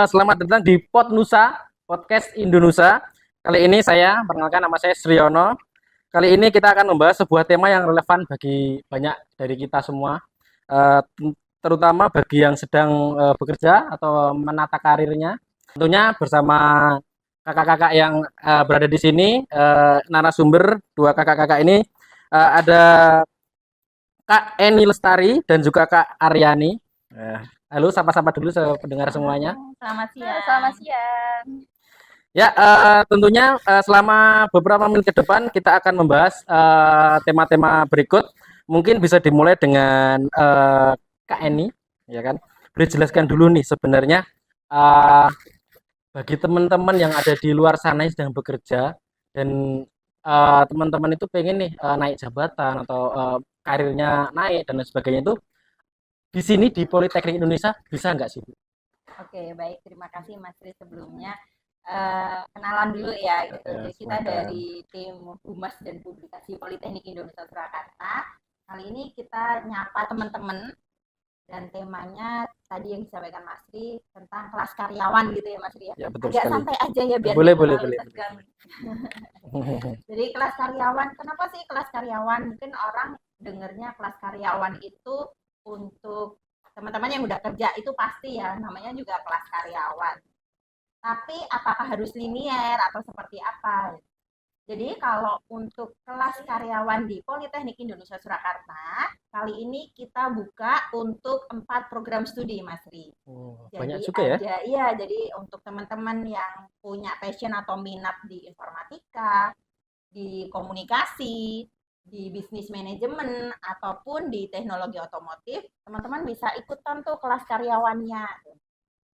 Selamat datang di Pod Nusa, Podcast Indonesia. Kali ini perkenalkan nama saya Sriono. Kali ini kita akan membahas sebuah tema yang relevan bagi banyak dari kita semua, eh, terutama bagi yang sedang bekerja atau menata karirnya. Tentunya bersama kakak-kakak yang berada di sini, narasumber dua kakak-kakak ini ada Kak Eni Lestari dan juga Kak Aryani. Halo, sapa-sapa dulu pendengar semuanya. Selamat siang. Selamat siang. Tentunya selama beberapa menit ke depan kita akan membahas tema-tema berikut. Mungkin bisa dimulai dengan Kak Eni, ya kan? Beri jelaskan dulu nih sebenarnya uh, bagi teman-teman yang ada di luar sana yang sedang bekerja dan teman-teman itu pengen nih naik jabatan atau karirnya naik dan lain sebagainya itu di sini di Politeknik Indonesia bisa nggak sih, Bu? Oke, baik. Terima kasih Mas Tri sebelumnya. Kenalan dulu ya gitu. Jadi kita dari tim Humas dan Publikasi Politeknik Indonesia Surakarta. Kali ini kita nyapa teman-teman dan temanya tadi yang disampaikan Mas Tri tentang kelas karyawan gitu ya Mas Tri ya. Ya, betul agak sekali. Santai aja ya biar boleh. Jadi kelas karyawan, kenapa sih kelas karyawan? Mungkin orang dengernya kelas karyawan itu untuk teman-teman yang udah kerja itu pasti ya namanya juga kelas karyawan. Tapi apakah harus linier atau seperti apa? Jadi kalau untuk kelas karyawan di Politeknik Indonesia Surakarta, kali ini kita buka untuk 4 program studi, Mas Ri. Banyak juga ya? Iya, jadi untuk teman-teman yang punya passion atau minat di informatika, di komunikasi, di bisnis manajemen, ataupun di teknologi otomotif, teman-teman bisa ikutan tuh kelas karyawannya.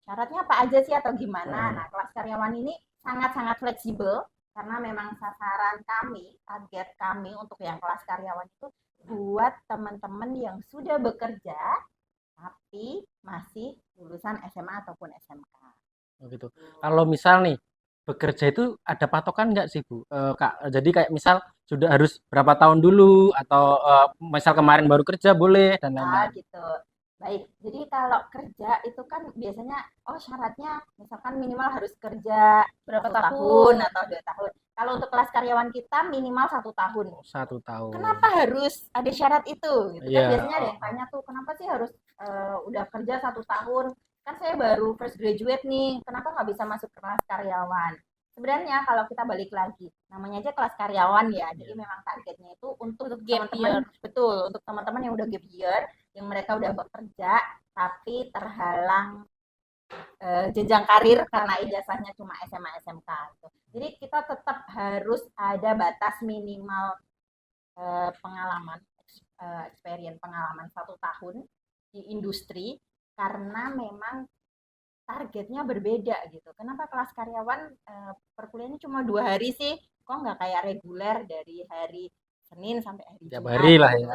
Syaratnya apa aja sih atau gimana? Nah, kelas karyawan ini sangat-sangat fleksibel karena memang sasaran kami, target kami untuk yang kelas karyawan itu buat teman-teman yang sudah bekerja tapi masih lulusan SMA ataupun SMK. Oh gitu. Kalau misal nih bekerja itu ada patokan nggak sih, Bu? Kak, jadi kayak misal sudah harus berapa tahun dulu atau misal kemarin baru kerja boleh dan lain-lain. Gitu. Baik, jadi kalau kerja itu kan biasanya syaratnya misalkan minimal harus kerja berapa tahun atau 2 tahun. Kalau untuk kelas karyawan kita minimal 1 tahun. 1 tahun. Kenapa harus ada syarat itu? Gitu kan Iya. biasanya ada yang tanya tuh, kenapa sih harus udah kerja 1 tahun? Kan saya baru fresh graduate nih, kenapa nggak bisa masuk kelas karyawan? Sebenarnya kalau kita balik lagi, namanya aja kelas karyawan ya, jadi memang targetnya itu untuk teman-teman, betul, untuk teman-teman yang udah gap year, yang mereka udah bekerja tapi terhalang jenjang karir karena ijazahnya cuma SMA SMK gitu. Jadi kita tetap harus ada batas minimal pengalaman, experience pengalaman 1 tahun di industri karena memang targetnya berbeda gitu. Kenapa kelas karyawan perkuliahannya cuma 2 hari sih? Kok nggak kayak reguler dari hari Senin sampai hari Jumat? Tiap hari lah ya.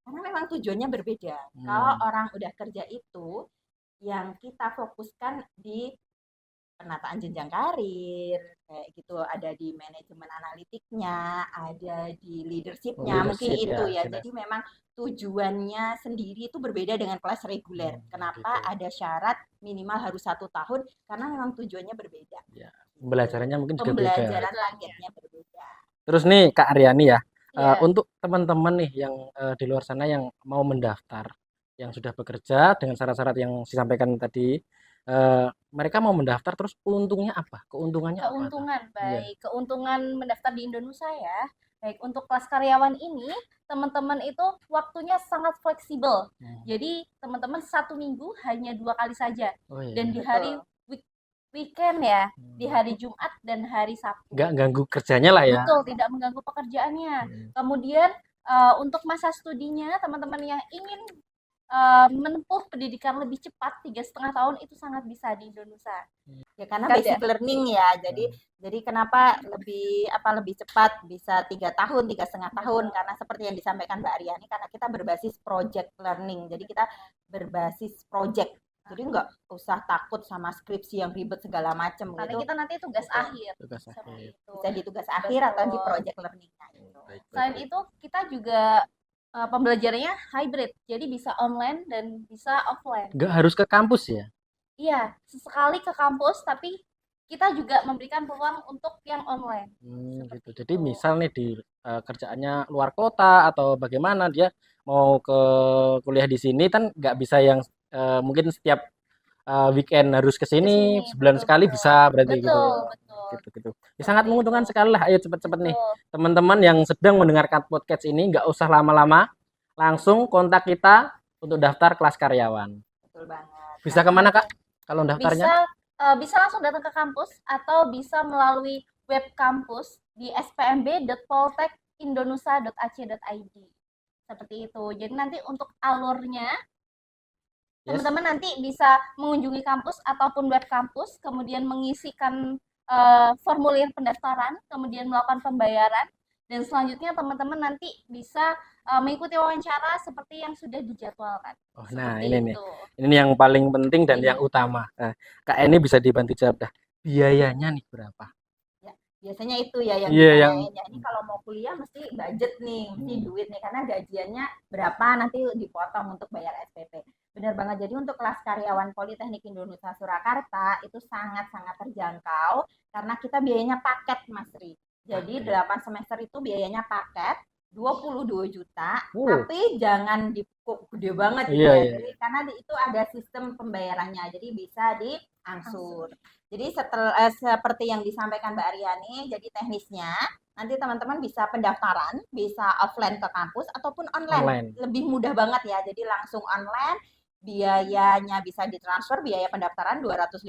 Karena memang tujuannya berbeda. Kalau orang udah kerja itu, yang kita fokuskan di penataan jenjang karir, kayak gitu, ada di manajemen analitiknya, ada di leadershipnya, mungkin itu ya. Jadi memang tujuannya sendiri itu berbeda dengan kelas reguler. Kenapa ada syarat minimal harus 1 tahun? Karena memang tujuannya berbeda. Ya. Pembelajarannya mungkin juga beda. Pembelajaran targetnya berbeda. Terus nih Kak Aryani ya, untuk teman-teman nih yang di luar sana yang mau mendaftar, yang sudah bekerja dengan syarat-syarat yang disampaikan tadi, mereka mau mendaftar terus untungnya apa? Keuntungannya apa? Baik. Keuntungan mendaftar di Indonesia ya. Baik, untuk kelas karyawan ini teman-teman itu waktunya sangat fleksibel. Jadi teman-teman 1 minggu hanya 2 kali saja. Dan di hari weekend ya, di hari Jumat dan hari Sabtu. Nggak ganggu kerjanya lah ya. Betul, tidak mengganggu pekerjaannya. Kemudian untuk masa studinya teman-teman yang ingin menempuh pendidikan lebih cepat 3,5 tahun itu sangat bisa di Indonesia. Ya karena basic learning ya. Jadi kenapa lebih cepat bisa 3 tahun, 3,5 tahun karena seperti yang disampaikan Mbak Aryani, karena kita berbasis project learning. Jadi kita berbasis project. Jadi nggak usah takut sama skripsi yang ribet segala macam. Karena kita nanti tugas akhir. Bisa di tugas akhir atau di project learning. Selain itu kita juga pembelajarannya hybrid, jadi bisa online dan bisa offline. Nggak harus ke kampus ya? Iya, sesekali ke kampus, tapi kita juga memberikan peluang untuk yang online. Gitu. Seperti Jadi itu. misal nih di kerjaannya luar kota atau bagaimana dia mau ke kuliah di sini kan nggak bisa yang mungkin setiap weekend harus ke Ke sini sini, sebulan betul sekali betul. bisa berarti gitu Betul, ya. betul. Gitu. Ya, sangat Seperti itu. menguntungkan sekali lah. Ayo cepet-cepet nih Betul. teman-teman yang sedang mendengarkan podcast ini nggak usah lama-lama, langsung kontak kita untuk daftar kelas karyawan. Betul banget. Bisa Karena kemana Oke. Kak kalau daftarnya? Bisa bisa langsung datang ke kampus atau bisa melalui web kampus di spmb.poltekindonesia.ac.id. Seperti itu. Jadi nanti untuk alurnya Yes. teman-teman nanti bisa mengunjungi kampus ataupun web kampus, kemudian mengisikan formulir pendaftaran, kemudian melakukan pembayaran, dan selanjutnya teman-teman nanti bisa mengikuti wawancara seperti yang sudah dijadwalkan. Oh, nah Seperti ini nih. itu. Ini yang paling penting dan yang Iya. utama. Nah, Kak ini bisa dibantu jawab dah. Biayanya nih berapa? Ya, biasanya itu ya yang Iya yang ditanyain ya. Ini kalau mau kuliah mesti budget nih, mesti duit nih karena gajiannya berapa nanti dipotong untuk bayar SPP. Benar banget. Jadi untuk kelas karyawan Politeknik Indonesia Surakarta itu sangat-sangat terjangkau karena kita biayanya paket, Mas Ri. Jadi 8 semester itu biayanya paket 22 juta, tapi jangan gede banget gitu Iya, ya. iya. Jadi karena itu ada sistem pembayarannya. Jadi bisa diangsur. Jadi seperti yang disampaikan Mbak Aryani, jadi teknisnya nanti teman-teman bisa pendaftaran, bisa offline ke kampus ataupun online. Lebih mudah banget ya. Jadi langsung online, biayanya bisa ditransfer, biaya pendaftaran 250,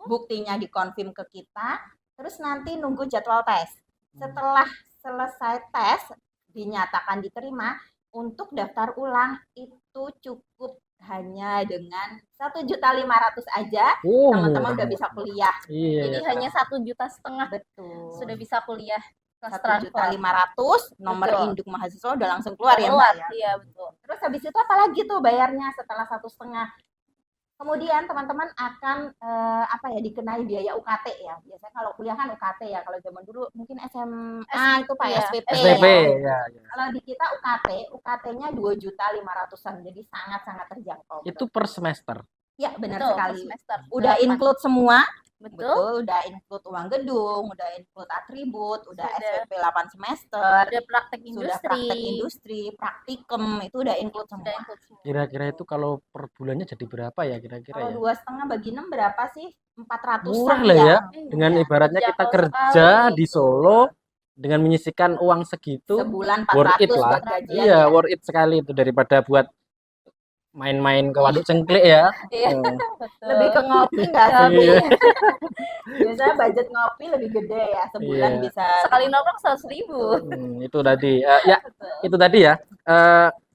buktinya dikonfirm ke kita, terus nanti nunggu jadwal tes. Setelah selesai tes, dinyatakan diterima, untuk daftar ulang itu cukup hanya dengan 1.500.000 aja teman-teman udah bisa kuliah. Iya, Jadi iya, hanya 1,5 juta Betul. sudah bisa kuliah kelas 1.500.000 nomor Betul. induk mahasiswa udah langsung keluar ya Mbak keluar. ya. Iya betul. Terus habis itu apa lagi tuh bayarnya setelah 1,5? Kemudian teman-teman akan dikenai biaya UKT ya. Biasanya kalau kuliah kan UKT ya. Kalau zaman dulu mungkin SMA itu Pak Iya. SPP, SPP ya. ya. Kalau di kita UKT-nya 2.500.000-an. Jadi sangat-sangat terjangkau. Itu per semester. Ya, benar Betul, sekali. per semester. Udah 8. include semua. Betul. Udah include uang gedung, udah include atribut, udah Sudah. SPP 8 semester, Sudah praktek sudah praktek industri, praktikum, itu udah include Sudah semua. include semua. Kira-kira itu kalau per bulannya jadi berapa ya kira-kira Kalau ya? 2,5 bagi 6 berapa sih? 400-an Murah lah ya. Ya. Dengan ibaratnya kita Terjangkau kerja sekali. di Solo dengan menyisihkan uang segitu, Sebulan worth it 400 lah. buat gajian Iya, ya. worth it sekali itu daripada buat main-main ke waduk cengklik ya. Iya, Hmm. betul. Lebih ke ngopi nggak sih? Iya. Biasanya budget ngopi lebih gede ya, sebulan Iya. bisa. Sekali nongkrong 100.000. Itu tadi. Ya, itu tadi ya.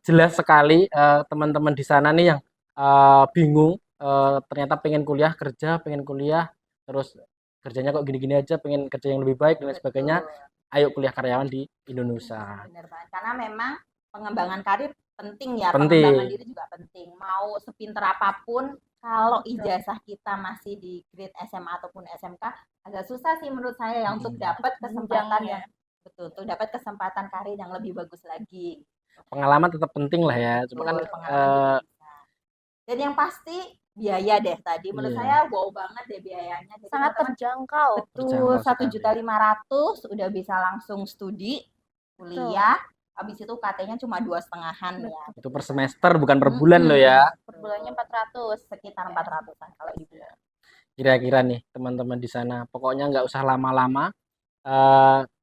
Jelas sekali teman-teman di sana nih yang bingung ternyata pengen kuliah kerja, pengen kuliah terus kerjanya kok gini-gini aja, pengen kerja yang lebih baik dan lain sebagainya. Ayo kuliah karyawan di Indonesia. Bener banget. Karena memang pengembangan karir penting ya, Penting. pengembangan diri juga penting. Mau sepinter apapun, kalau ijazah kita masih di grade SMA ataupun SMK, agak susah sih menurut saya ya untuk dapat kesempatan yang betul, tuh dapat kesempatan karir yang lebih bagus lagi. Pengalaman tetap penting lah ya. Cuma kan pengalaman juga bisa. Dan yang pasti biaya deh tadi menurut saya wow banget deh biayanya. Jadi Sangat terjangkau. Betul, 1.500.000 udah bisa langsung studi kuliah. Habis itu KT-nya cuma 2,5-an ya. Itu per semester bukan per bulan loh ya. Per bulannya 400, sekitar 400-an kalau di bulan. Kira-kira nih teman-teman di sana, pokoknya nggak usah lama-lama.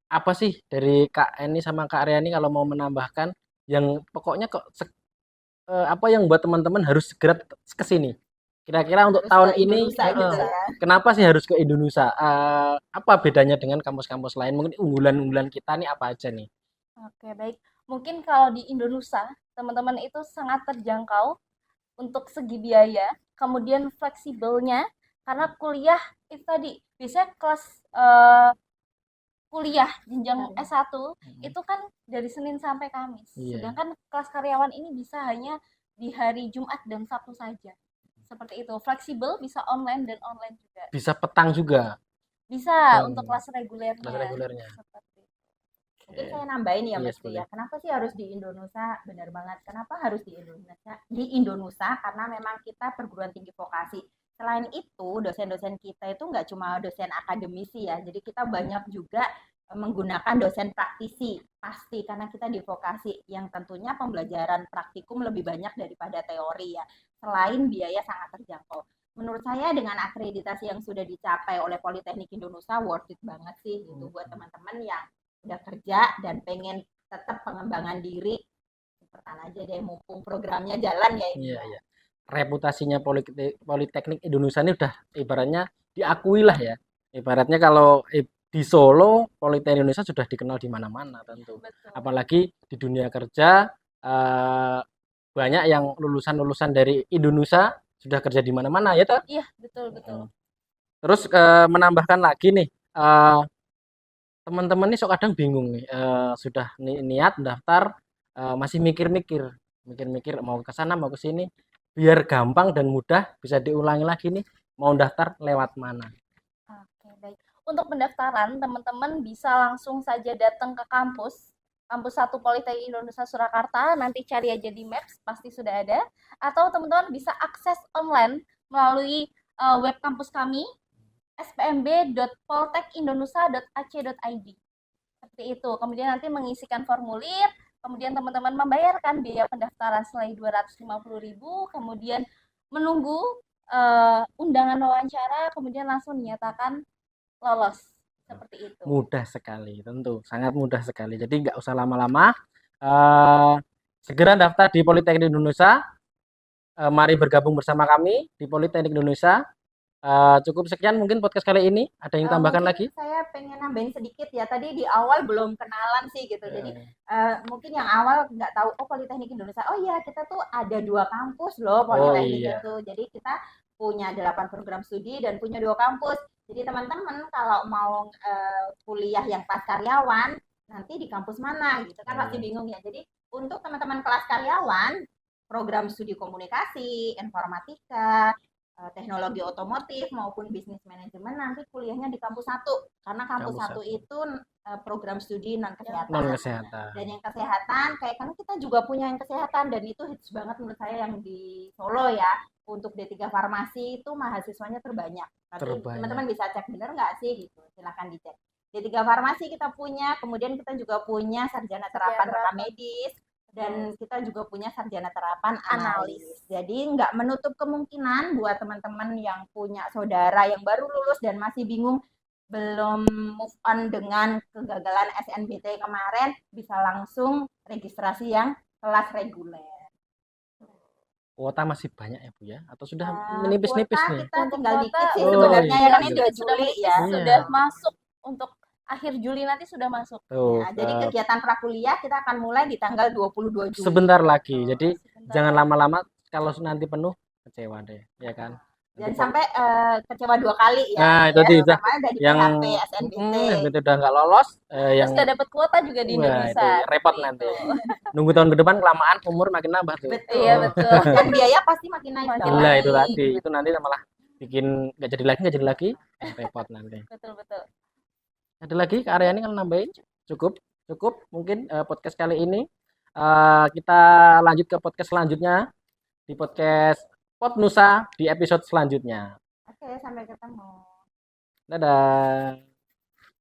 Apa sih dari Kak Eni sama Kak Aryani kalau mau menambahkan yang pokoknya kok apa yang buat teman-teman harus segera ke sini? Kira-kira untuk Harus tahun ke ini Indonesia gitu ya. kenapa sih harus ke Indonesia? Apa bedanya dengan kampus-kampus lain? Mungkin unggulan-unggulan kita nih apa aja nih? Oke, baik. Mungkin kalau di Indonesia, teman-teman itu sangat terjangkau untuk segi biaya, kemudian fleksibelnya, karena kuliah itu tadi, biasanya kelas kuliah jenjang S1 itu kan dari Senin sampai Kamis. Sedangkan kelas karyawan ini bisa hanya di hari Jumat dan Sabtu saja. Seperti itu. Fleksibel, bisa online dan online juga. Bisa petang juga. Bisa untuk kelas regulernya. Kelas regulernya. Seperti itu. Mungkin saya nambahin ya Mas ya. Kenapa sih harus di Indonesia? Benar banget. Kenapa harus di Indonesia? Di Indonesia karena memang kita perguruan tinggi vokasi. Selain itu, dosen-dosen kita itu nggak cuma dosen akademisi ya, jadi kita banyak juga menggunakan dosen praktisi, pasti karena kita di vokasi yang tentunya pembelajaran praktikum lebih banyak daripada teori ya, selain biaya sangat terjangkau. Menurut saya dengan akreditasi yang sudah dicapai oleh Politeknik Indonesia worth it banget sih gitu buat teman-teman yang udah kerja dan pengen tetap pengembangan diri, ikutan aja deh mumpung programnya jalan ya ini Iya, ya. iya. Reputasinya Politeknik Indonesia ini udah ibaratnya diakui lah ya. Ibaratnya kalau di Solo, Politeknik Indonesia sudah dikenal di mana-mana tentu. Betul. Apalagi di dunia kerja, banyak yang lulusan-lulusan dari Indonesia sudah kerja di mana-mana ya toh. Iya, betul betul. Terus menambahkan lagi nih, teman-teman nih sok kadang bingung nih, sudah niat daftar, masih mikir-mikir mau ke sana mau ke sini, biar gampang dan mudah bisa diulangi lagi nih, mau daftar lewat mana? Oke, baik. Untuk pendaftaran, teman-teman bisa langsung saja datang ke kampus 1 Politeknik Indonesia Surakarta, nanti cari aja di Maps, pasti sudah ada. Atau teman-teman bisa akses online melalui web kampus kami, spmb.poltekindonesia.ac.id. Seperti itu. Kemudian nanti mengisikan formulir, kemudian teman-teman membayarkan biaya pendaftaran selai 250.000, kemudian menunggu undangan wawancara, kemudian langsung dinyatakan lolos. Seperti itu. Mudah sekali, tentu sangat mudah sekali. Jadi nggak usah lama-lama, eh, segera daftar di Politeknik Indonesia. Mari bergabung bersama kami di Politeknik Indonesia. Cukup sekian mungkin podcast kali ini. Ada yang tambahkan Mungkin lagi? saya pengen nambahin sedikit ya. Tadi di awal belum kenalan sih gitu. Jadi Eh, mungkin yang awal nggak tahu oh Politeknik Indonesia. Oh iya kita tuh ada 2 kampus loh oh Politeknik iya, itu. Jadi kita punya 8 program studi dan punya 2 kampus. Jadi teman-teman kalau mau kuliah yang kelas karyawan nanti di kampus mana gitu kan pasti bingung ya. Jadi untuk teman-teman kelas karyawan program studi komunikasi, informatika, teknologi otomotif maupun bisnis manajemen nanti kuliahnya di kampus 1 karena kampus Kampus 1 1. itu program studi non kesehatan. Non kesehatan. Dan yang kesehatan kayak karena kita juga punya yang kesehatan dan itu hits banget menurut saya yang di Solo ya. Untuk D3 farmasi itu mahasiswanya terbanyak. Nanti teman-teman bisa cek bener nggak sih gitu. Silakan dicek. D3 farmasi kita punya, kemudian kita juga punya sarjana terapan rekam medis dan kita juga punya sarjana terapan analis. Jadi nggak menutup kemungkinan buat teman-teman yang punya saudara yang baru lulus dan masih bingung belum move on dengan kegagalan SNBT kemarin bisa langsung registrasi yang kelas reguler. Kuota masih banyak ya Bu ya? Atau sudah menipis-nipis Kuota nih? kita tinggal dikit sih Oh, sebenarnya iya. ya kan Ini ini udah sudah Juli menipis, ya. Iya. sudah masuk untuk akhir Juli nanti sudah masuk. Tuh, Ya, jadi kegiatan prakuliah kita akan mulai di tanggal 22 Juli. sebentar lagi. Jadi Sebentar. jangan lama-lama, kalau nanti penuh kecewa deh, ya kan? Dan sampai kecewa 2 kali ya. Nah, itu dia udah Pertama udah di yang PHP SNBT. SNBT udah nggak lolos, Terus yang udah dapat kuota juga di wah, Indonesia. itu repot Seperti nanti. itu. Nunggu tahun ke depan kelamaan umur makin nambah tuh. Betul. Iya, betul. Dan biaya pasti makin naik Makin dong. Nah, naik. itu tadi. Itu nanti malah bikin nggak jadi lagi, repot nanti. Betul, betul. Ada lagi Kak Aryani kalau nambahin? Cukup, cukup mungkin podcast kali ini. Kita lanjut ke podcast selanjutnya di podcast Pod Nusa di episode selanjutnya. Oke, sampai ketemu. Dadah.